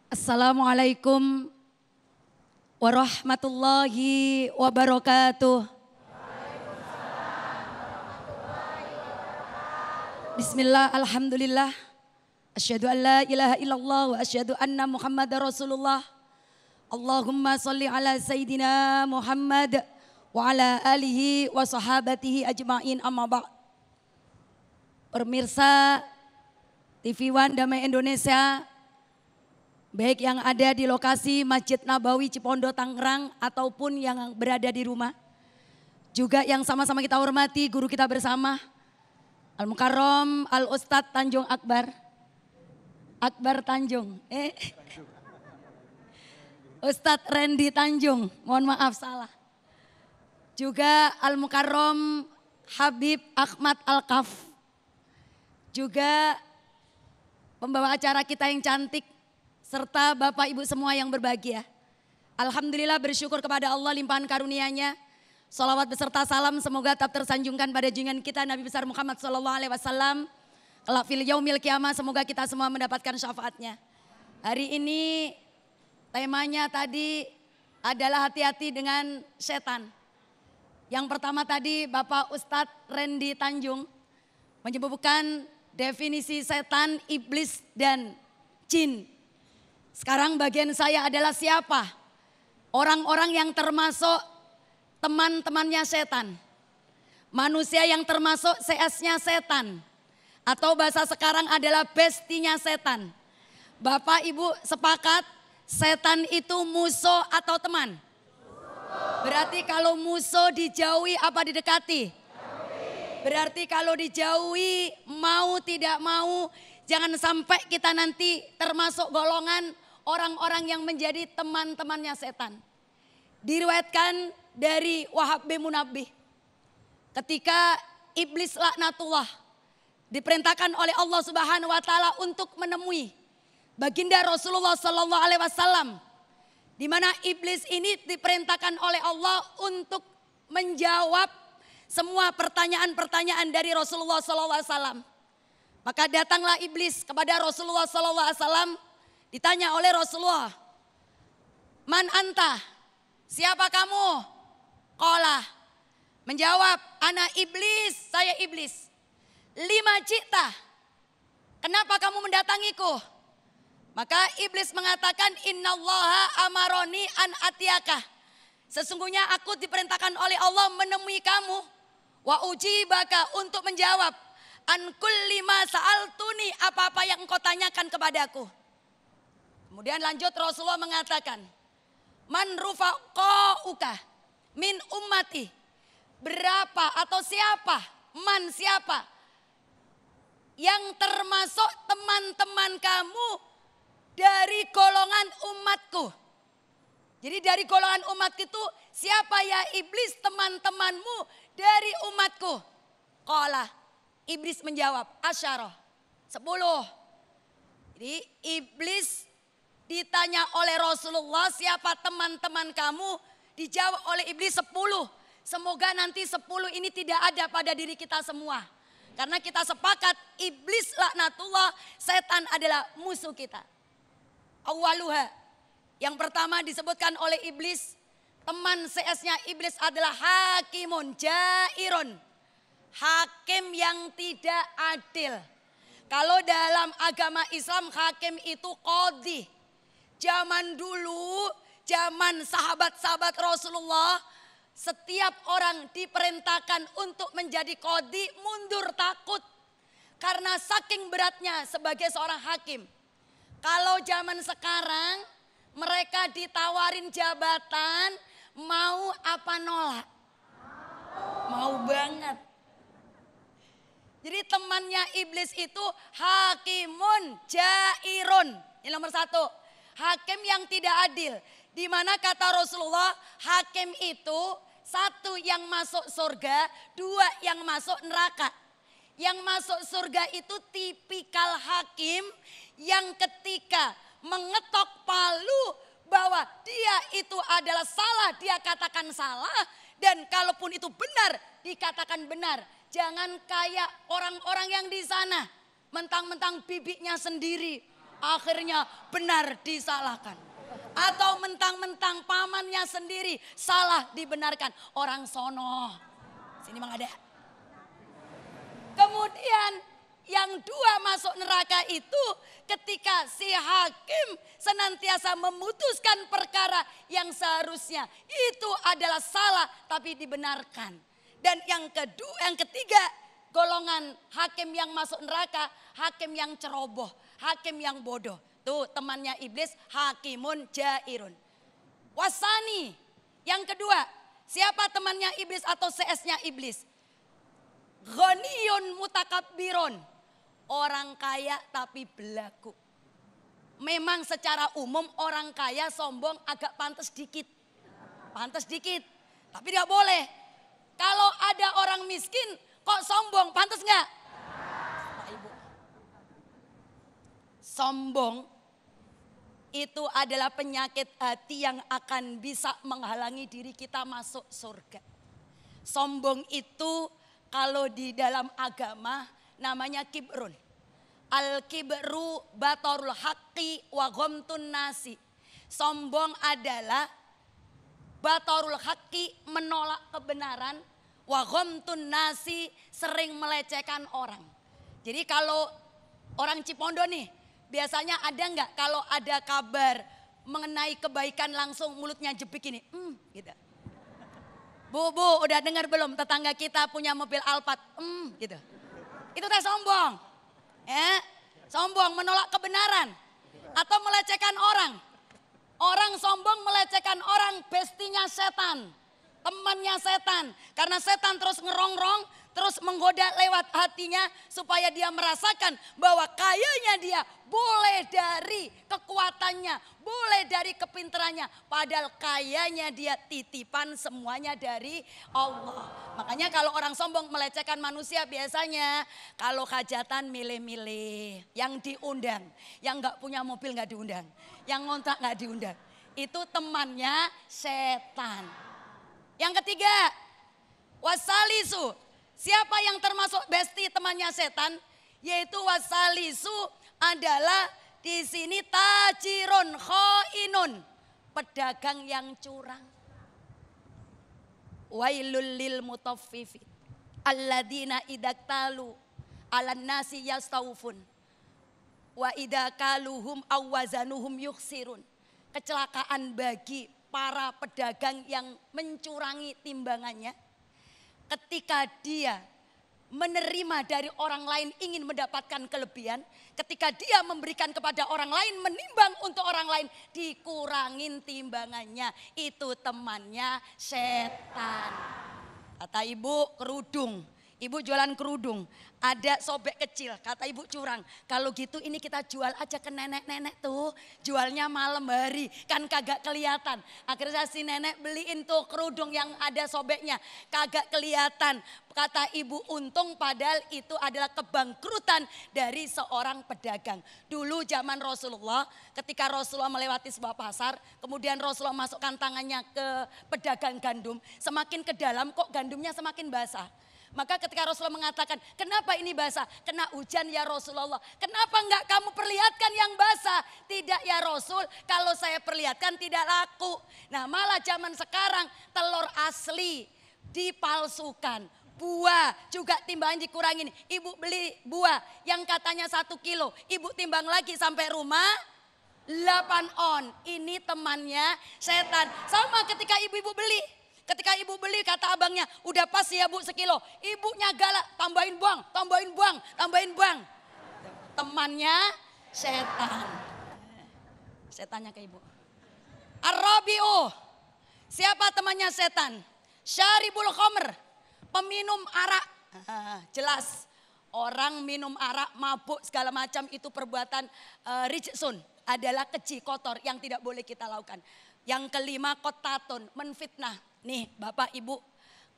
Assalamualaikum warahmatullahi wabarakatuh. Bismillah, alhamdulillah. Asyhadu an la ilaha illallah wa asyhadu anna Muhammadar Rasulullah. Allahumma sholli ala Sayyidina Muhammad wa ala alihi wa sahabatihi ajma'in, amma ba'd. Pemirsa TV One Damai Indonesia, baik yang ada di lokasi Masjid Nabawi Cipondo Tangerang ataupun yang berada di rumah. Juga yang sama-sama kita hormati guru kita bersama, Al-Mukarram Al-Ustadz Tanjung Akbar. Akbar Tanjung. Ustadz Randy Tanjung, mohon maaf salah. Juga Al-Mukarram Habib Ahmad Al-Kaf. Juga pembawa acara kita yang cantik, serta Bapak Ibu semua yang berbahagia. Alhamdulillah, bersyukur kepada Allah limpahan karunia-Nya. Salawat beserta salam semoga tetap tersanjungkan pada junjungan kita Nabi besar Muhammad SAW. Kelak fil yaumil qiyamah semoga kita semua mendapatkan syafaatnya. Hari ini temanya tadi adalah hati-hati dengan setan. Yang pertama tadi Bapak Ustadz Randy Tanjung menyebutkan definisi setan, iblis dan jin. Sekarang bagian saya adalah siapa? Orang-orang yang termasuk teman-temannya setan. Manusia yang termasuk CS-nya setan. Atau bahasa sekarang adalah bestinya setan. Bapak Ibu sepakat setan itu musuh atau teman? Berarti kalau musuh dijauhi apa didekati? Berarti kalau dijauhi mau tidak mau jangan sampai kita nanti termasuk golongan orang-orang yang menjadi teman-temannya setan. Diriwayatkan dari Wahab bin Munabbih, ketika iblis laknatullah diperintahkan oleh Allah Subhanahu wa taala untuk menemui baginda Rasulullah sallallahu alaihi wasallam, di mana iblis ini diperintahkan oleh Allah untuk menjawab semua pertanyaan-pertanyaan dari Rasulullah sallallahu alaihi wasallam. Maka datanglah iblis kepada Rasulullah sallallahu alaihi wasallam, ditanya oleh Rasulullah, "Man anta?" Siapa kamu? Qala, menjawab, "Ana iblis, saya iblis." "Lima cita, kenapa kamu mendatangiku?" Maka iblis mengatakan, "Innallaha amaroni an atiyaka." Sesungguhnya aku diperintahkan oleh Allah menemui kamu. Wa ujibaka, untuk menjawab an kulli ma sa'altuni, apa-apa yang engkau tanyakan kepadaku. Kemudian lanjut Rasulullah mengatakan, "Man rufaqauka min ummati." Berapa atau siapa? Man, siapa yang termasuk teman-teman kamu dari golongan umatku? Jadi dari golongan umat itu siapa ya iblis teman-temanmu dari umatku? Qala, iblis menjawab, asyara, 10. Jadi iblis ditanya oleh Rasulullah siapa teman-teman kamu, dijawab oleh iblis 10. Semoga nanti 10 ini tidak ada pada diri kita semua. Karena kita sepakat iblis laknatullah, setan adalah musuh kita. Awaluha, yang pertama disebutkan oleh iblis, teman CS-nya iblis adalah hakimun jairun. Hakim yang tidak adil. Kalau dalam agama Islam hakim itu qadhi. Zaman dulu, zaman sahabat-sahabat Rasulullah, setiap orang diperintahkan untuk menjadi qadhi mundur takut. Karena saking beratnya sebagai seorang hakim. Kalau zaman sekarang mereka ditawarin jabatan, mau apa nolak? Mau banget. Jadi temannya iblis itu hakimun jairun. Ini nomor 1. Hakim yang tidak adil. Di mana kata Rasulullah, hakim itu 1 yang masuk surga, 2 yang masuk neraka. Yang masuk surga itu tipikal hakim yang ketika mengetok palu bahwa dia itu adalah salah, dia katakan salah. Dan kalaupun itu benar, dikatakan benar. Jangan kayak orang-orang yang di sana, mentang-mentang bibiknya sendiri, akhirnya benar disalahkan. Atau mentang-mentang pamannya sendiri salah dibenarkan. Orang sono, sini mang ada. Kemudian yang dua masuk neraka itu ketika si hakim senantiasa memutuskan perkara yang seharusnya itu adalah salah tapi dibenarkan. Dan yang ketiga, golongan hakim yang masuk neraka, hakim yang ceroboh, hakim yang bodoh. Tuh temannya iblis, hakimun jairun. Wasani, yang kedua, siapa temannya iblis atau CS-nya iblis? Ghaniyun mutakabbirun, orang kaya tapi belagu. Memang secara umum orang kaya sombong agak pantas dikit. Pantas dikit, tapi tidak boleh. Kalau ada orang miskin kok sombong, pantas nggak? Pak Ibu. Sombong itu adalah penyakit hati yang akan bisa menghalangi diri kita masuk surga. Sombong itu kalau di dalam agama namanya kibrun. Al-kibru batorul haqqi wa ghamtun nasi. Sombong adalah batorul haqqi, menolak kebenaran, wa ghamtun nasi, sering melecehkan orang. Jadi kalau orang Cipondo nih, biasanya ada nggak kalau ada kabar mengenai kebaikan langsung mulutnya jepik ini, gitu. Bu, udah dengar belum tetangga kita punya mobil Alphard, gitu. Itu teh sombong, ya, sombong menolak kebenaran atau melecehkan orang. Orang sombong melecehkan orang, bestinya setan, temannya setan. Karena setan terus ngerongrong, terus menggoda lewat hatinya supaya dia merasakan bahwa kayanya dia boleh dari kekuatannya, boleh dari kepintarannya. Padahal kayanya dia titipan semuanya dari Allah. Makanya kalau orang sombong melecehkan manusia biasanya kalau hajatan milih-milih. Yang diundang, yang gak punya mobil gak diundang, yang ngontrak gak diundang. Itu temannya setan. Yang ketiga, wasalisu. Siapa yang termasuk besti temannya setan? Yaitu wasalisu adalah di sini tajirun khainun, pedagang yang curang. Wailul lil mutaffifin alladzina idaktalu 'alan nasi yastawfun wa idakaluhum awazanuhum yukhsirun. Kecelakaan bagi para pedagang yang mencurangi timbangannya. Ketika dia menerima dari orang lain ingin mendapatkan kelebihan. Ketika dia memberikan kepada orang lain menimbang untuk orang lain dikurangin timbangannya. Itu temannya setan. Kata ibu kerudung. Ibu jualan kerudung, ada sobek kecil, kata ibu curang. Kalau gitu ini kita jual aja ke nenek-nenek tuh, jualnya malam hari, kan kagak kelihatan. Akhirnya si nenek beliin tuh kerudung yang ada sobeknya, kagak kelihatan. Kata ibu untung padahal itu adalah kebangkrutan dari seorang pedagang. Dulu zaman Rasulullah, ketika Rasulullah melewati sebuah pasar, kemudian Rasulullah masukkan tangannya ke pedagang gandum, semakin ke dalam kok gandumnya semakin basah. Maka ketika Rasulullah mengatakan, kenapa ini basah? Kena hujan ya Rasulullah. Kenapa enggak kamu perlihatkan yang basah? Tidak ya Rasul, kalau saya perlihatkan tidak laku. Nah malah zaman sekarang telur asli dipalsukan. Buah juga timbangan dikurangin. Ibu beli buah yang katanya 1 kilo. Ibu timbang lagi sampai rumah 8 on. Ini temannya setan. Sama ketika ibu-ibu beli. Ketika ibu beli kata abangnya, udah pas ya bu sekilo. Ibunya galak, tambahin buang, tambahin buang, tambahin buang. Temannya setan. Setannya ke ibu. Ar-Rabi'u. Siapa temannya setan? Syaribul khamr. Peminum arak. Jelas. Orang minum arak, mabuk segala macam itu perbuatan rijsun. Adalah keji kotor yang tidak boleh kita lakukan. Yang kelima kotatun, menfitnah. Nih bapak ibu,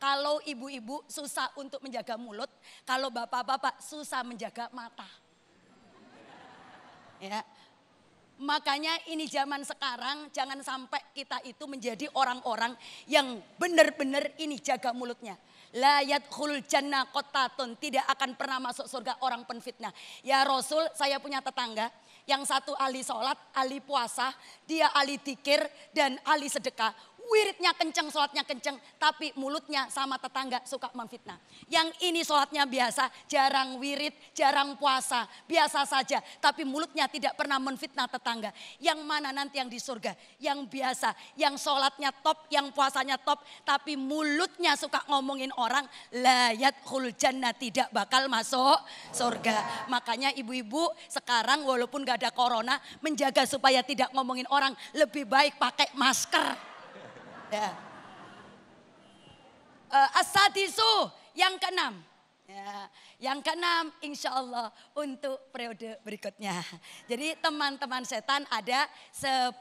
kalau ibu-ibu susah untuk menjaga mulut, kalau bapak-bapak susah menjaga mata. Ya, makanya ini zaman sekarang jangan sampai kita itu menjadi orang-orang yang benar-benar ini jaga mulutnya. La yadkhul jannah qatatun, tidak akan pernah masuk surga orang penfitnah. Ya Rasul, saya punya tetangga, Yang satu ahli sholat, ahli puasa, dia ahli dzikir dan ahli sedekah. Wiridnya kenceng, sholatnya kenceng, tapi mulutnya sama tetangga suka memfitnah. Yang ini sholatnya biasa, jarang wirid, jarang puasa, biasa saja. Tapi mulutnya tidak pernah menfitnah tetangga. Yang mana nanti yang di surga? Yang biasa, yang sholatnya top, yang puasanya top, tapi mulutnya suka ngomongin orang, la yadkhul jannah, tidak bakal masuk surga. Makanya ibu-ibu sekarang walaupun gak ada corona, menjaga supaya tidak ngomongin orang, lebih baik pakai masker. Ya. As-sadisu yang keenam. Ya, yang keenam insya Allah untuk periode berikutnya. Jadi teman-teman setan ada 10.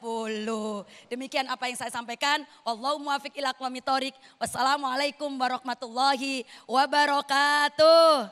Demikian apa yang saya sampaikan. Wallahu muwaffiq ila aqwamit thoriq. Wassalamualaikum warahmatullahi wabarakatuh.